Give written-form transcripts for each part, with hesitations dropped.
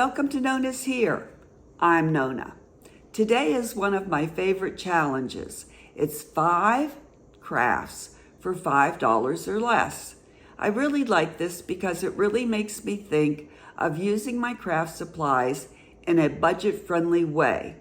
Welcome to Nona's Here. I'm Nona. Today is one of my favorite challenges. It's 5 crafts for $5 or less. I really like this because it really makes me think of using my craft supplies in a budget-friendly way.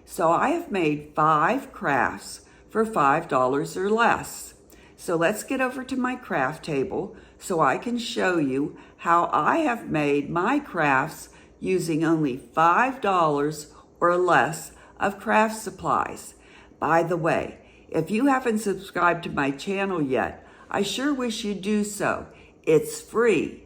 So I have made 5 crafts for $5 or less. So let's get over to my craft table so I can show you how I have made my crafts using only $5 or less of craft supplies. By the way, if you haven't subscribed to my channel yet, I sure wish you'd do so. It's free.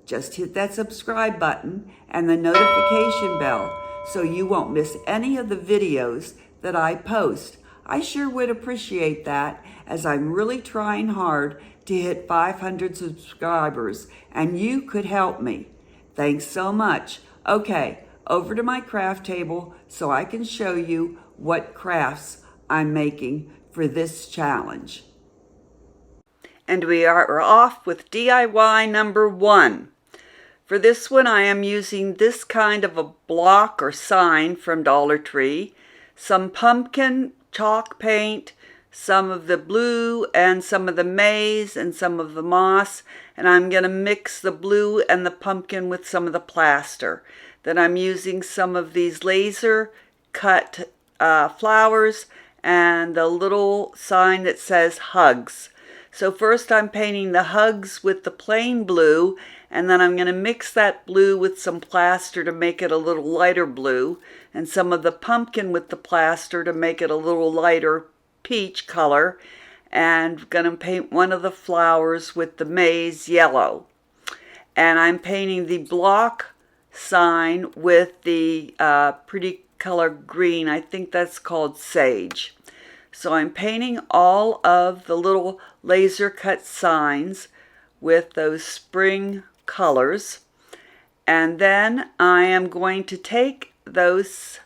Just hit that subscribe button and the notification bell so you won't miss any of the videos that I post. I sure would appreciate that, as I'm really trying hard to hit 500 subscribers, and you could help me. Thanks so much. Okay, over to my craft table so I can show you what crafts I'm making for this challenge. And we are off with DIY number 1. For this one, I am using this kind of a block or sign from Dollar Tree, some pumpkin chalk paint, some of the blue and some of the maize and some of the moss, and I'm going to mix the blue and the pumpkin with some of the plaster. Then I'm using some of these laser cut flowers and the little sign that says hugs. So first I'm painting the hugs with the plain blue, and then I'm going to mix that blue with some plaster to make it a little lighter blue, and some of the pumpkin with the plaster to make it a little lighter peach color, and going to paint one of the flowers with the maize yellow. And I'm painting the block sign with the pretty color green. I think that's called sage. So I'm painting all of the little laser cut signs with those spring colors, and then I am going to take those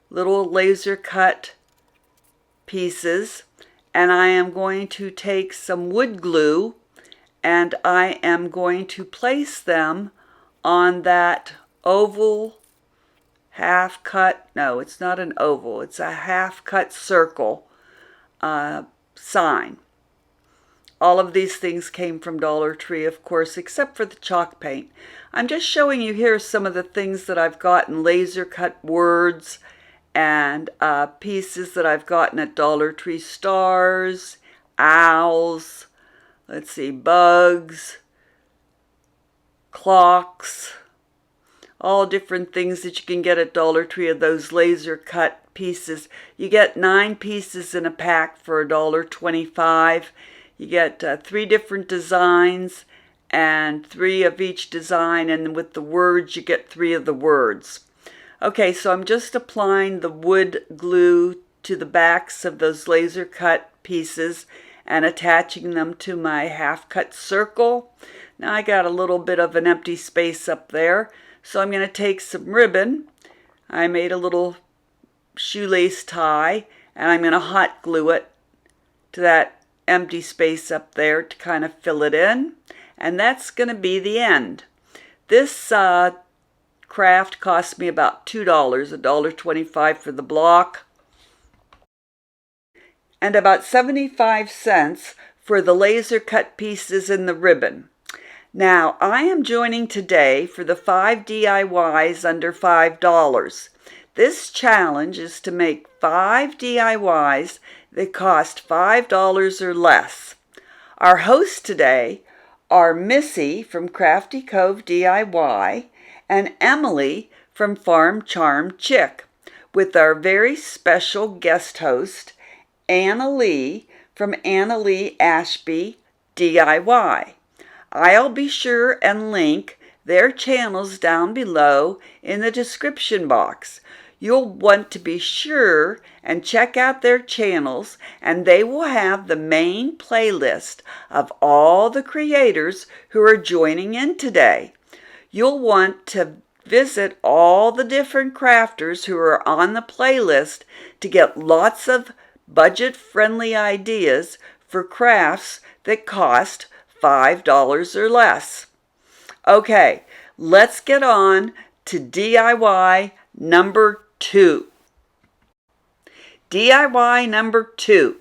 little laser cut pieces and I am going to take some wood glue and I am going to place them on that oval half cut, no, it's not an oval, it's a half cut circle sign. All of these things came from Dollar Tree, of course, except for the chalk paint. I'm just showing you here some of the things that I've gotten, laser cut words and pieces that I've gotten at Dollar Tree, stars, owls, let's see, bugs, clocks, all different things that you can get at Dollar Tree of those laser cut pieces. You get 9 pieces in a pack for $1.25. You get 3 different designs and 3 of each design, and with the words you get 3 of the words. Okay, so I'm just applying the wood glue to the backs of those laser cut pieces and attaching them to my half cut circle. Now I got a little bit of an empty space up there, so I'm going to take some ribbon. I made a little shoelace tie and I'm going to hot glue it to that empty space up there to kind of fill it in, and that's going to be the end. This craft cost me about $2, $1.25 for the block, and about 75 cents for the laser cut pieces and the ribbon. Now I am joining today for the 5 DIYs under $5. This challenge is to make 5 DIYs that cost $5 or less. Our hosts today are Missy from Crafty Cove DIY and Emily from Farm Charm Chick, with our very special guest host, Anna Lee from Anna Lee Ashby DIY. I'll be sure and link their channels down below in the description box. You'll want to be sure and check out their channels, and they will have the main playlist of all the creators who are joining in today. You'll want to visit all the different crafters who are on the playlist to get lots of budget-friendly ideas for crafts that cost $5 or less. Okay, let's get on to DIY number 2. DIY number 2.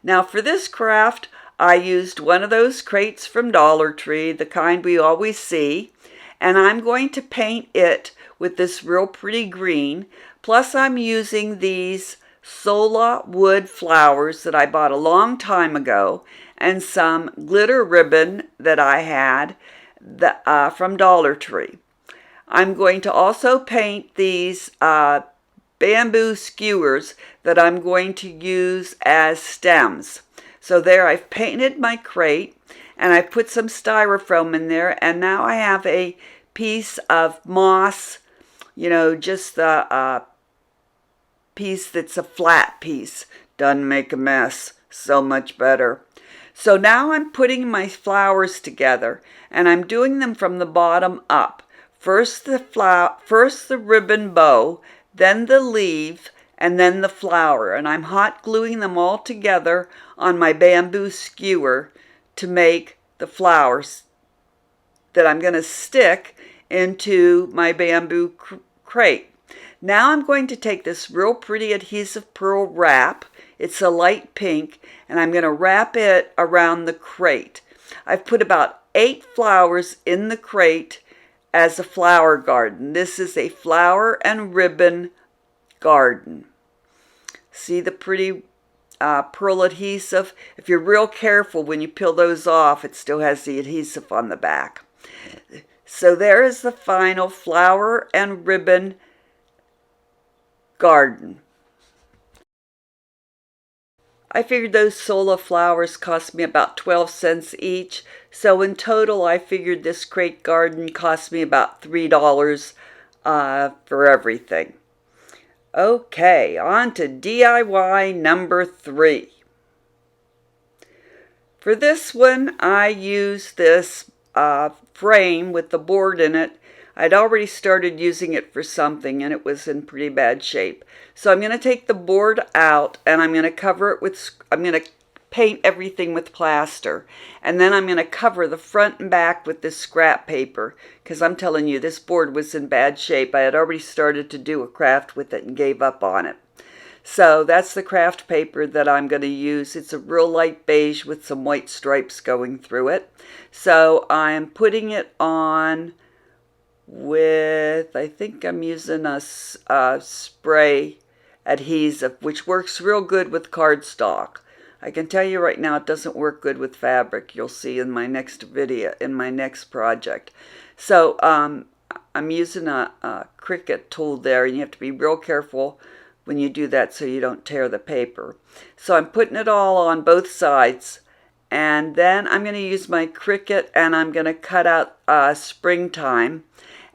Now for this craft, I used one of those crates from Dollar Tree, the kind we always see, and I'm going to paint it with this real pretty green. Plus I'm using these Sola wood flowers that I bought a long time ago and some glitter ribbon that I had from Dollar Tree. I'm going to also paint these bamboo skewers that I'm going to use as stems. So there, I've painted my crate and I put some styrofoam in there, and now I have a piece of moss, just the piece that's a flat piece. Doesn't make a mess. So much better. So now I'm putting my flowers together, and I'm doing them from the bottom up. First the ribbon bow, then the leaf, and then the flower. And I'm hot gluing them all together on my bamboo skewer to make the flowers that I'm going to stick into my bamboo crate. Now I'm going to take this real pretty adhesive pearl wrap. It's a light pink, and I'm going to wrap it around the crate. I've put about 8 flowers in the crate as a flower garden. This is a flower and ribbon garden. See the pretty pearl adhesive? If you're real careful when you peel those off, it still has the adhesive on the back. So there is the final flower and ribbon garden. I figured those Sola flowers cost me about 12 cents each. So in total, I figured this crate garden cost me about $3 for everything. Okay, on to DIY number 3. For this one, I used this frame with the board in it. I'd already started using it for something, and it was in pretty bad shape. So I'm going to take the board out, and I'm going to cover it with, I'm going to paint everything with plaster. And then I'm going to cover the front and back with this scrap paper, because I'm telling you, this board was in bad shape. I had already started to do a craft with it and gave up on it. So that's the craft paper that I'm going to use. It's a real light beige with some white stripes going through it. So I'm putting it on with, I think I'm using a spray adhesive, which works real good with cardstock. I can tell you right now it doesn't work good with fabric. You'll see in my next video, in my next project. So I'm using a Cricut tool there, and you have to be real careful when you do that so you don't tear the paper. So I'm putting it all on both sides, and then I'm going to use my Cricut, and I'm going to cut out springtime.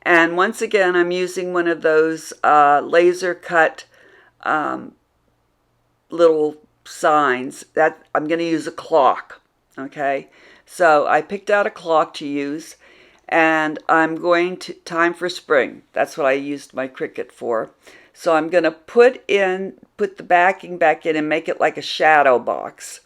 And once again, I'm using one of those laser cut little signs. That I'm going to use a clock. Okay, so I picked out a clock to use, and I'm going to time for spring. That's what I used my Cricut for. So I'm going to put the backing back in and make it like a shadow box,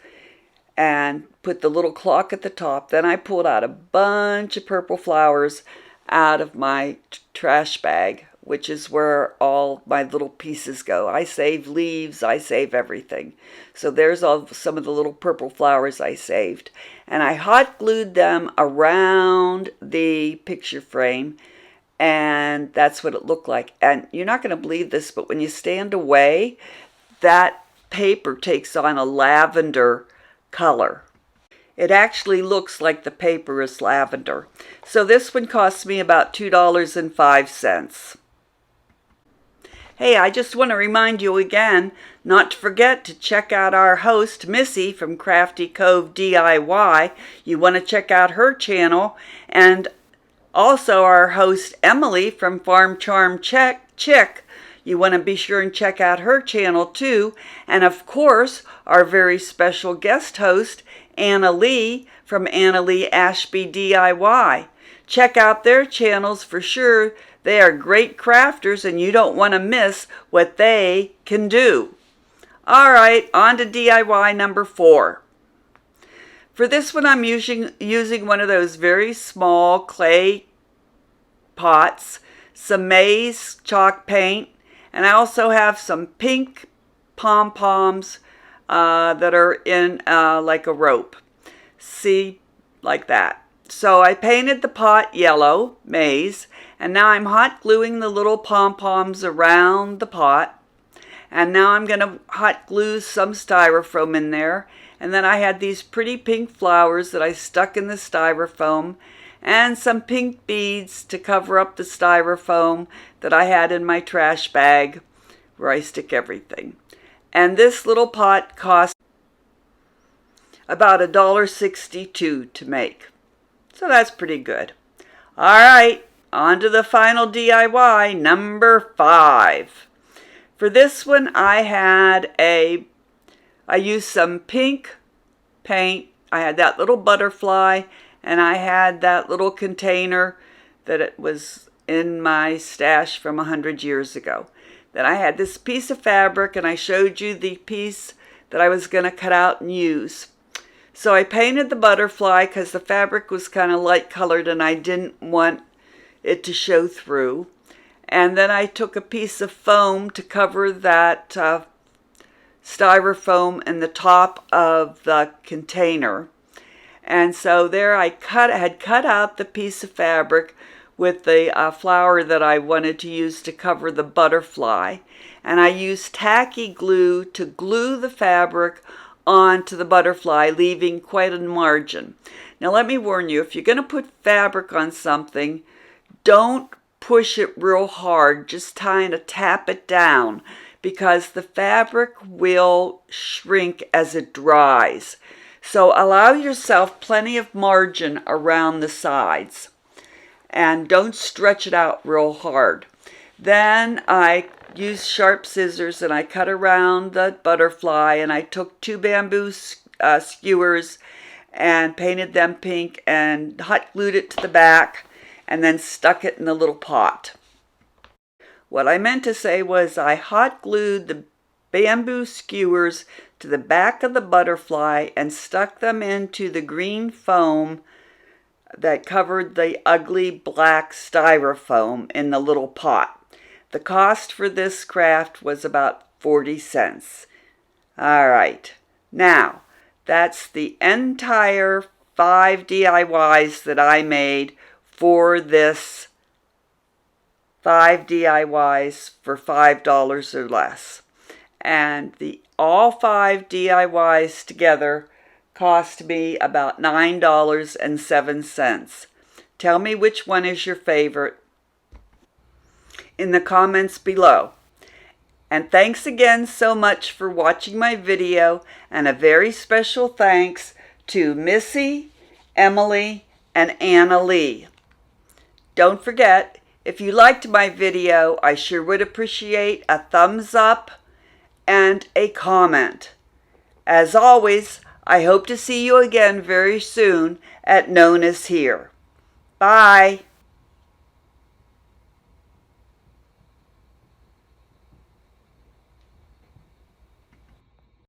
and put the little clock at the top. Then I pulled out a bunch of purple flowers out of my trash bag, which is where all my little pieces go. I save leaves, I save everything. So there's some of the little purple flowers I saved. And I hot glued them around the picture frame, and that's what it looked like. And you're not going to believe this, but when you stand away, that paper takes on a lavender color. It actually looks like the paper is lavender. So this one cost me about $2.05. Hey, I just want to remind you again not to forget to check out our host, Missy from Crafty Cove DIY. You want to check out her channel. And also our host, Emily from Farm Charm Chick. You want to be sure and check out her channel too. And of course, our very special guest host, Anna Lee from Anna Lee Ashby DIY. Check out their channels for sure. They are great crafters, and you don't want to miss what they can do. All right, on to DIY number 4. For this one, I'm using one of those very small clay pots. some maize chalk paint, and I also have some pink pom-poms that are in like a rope. See, like that. So I painted the pot yellow, maize, and now I'm hot gluing the little pom-poms around the pot. And now I'm going to hot glue some styrofoam in there. And then I had these pretty pink flowers that I stuck in the styrofoam and some pink beads to cover up the styrofoam that I had in my trash bag where I stick everything. And this little pot cost about $1.62 to make. So that's pretty good. All right, on to the final DIY, number 5. For this one, I used some pink paint. I had that little butterfly, and I had that little container that it was in my stash from 100 years ago. Then I had this piece of fabric, and I showed you the piece that I was going to cut out and use. So I painted the butterfly because the fabric was kind of light colored and I didn't want it to show through. And then I took a piece of foam to cover that styrofoam in the top of the container. And so there I had cut out the piece of fabric with the flower that I wanted to use to cover the butterfly. And I used tacky glue to glue the fabric onto the butterfly, leaving quite a margin. Now let me warn you, if you're going to put fabric on something, don't push it real hard. Just kind of tap it down because the fabric will shrink as it dries. So allow yourself plenty of margin around the sides and don't stretch it out real hard. Then I used sharp scissors and I cut around the butterfly, and I took 2 bamboo skewers and painted them pink and hot glued it to the back and then stuck it in the little pot. What I meant to say was I hot glued the bamboo skewers to the back of the butterfly and stuck them into the green foam that covered the ugly black styrofoam in the little pot. The cost for this craft was about 40 cents. All right, now that's the entire 5 DIYs that I made for this 5 DIYs for $5 or less. And all 5 DIYs together cost me about $9.07. Tell me which one is your favorite in the comments below. And thanks again so much for watching my video, and a very special thanks to Missy, Emily, and Anna Lee. Don't forget, if you liked my video, I sure would appreciate a thumbs up and a comment. As always, I hope to see you again very soon at Nona's Here. Bye.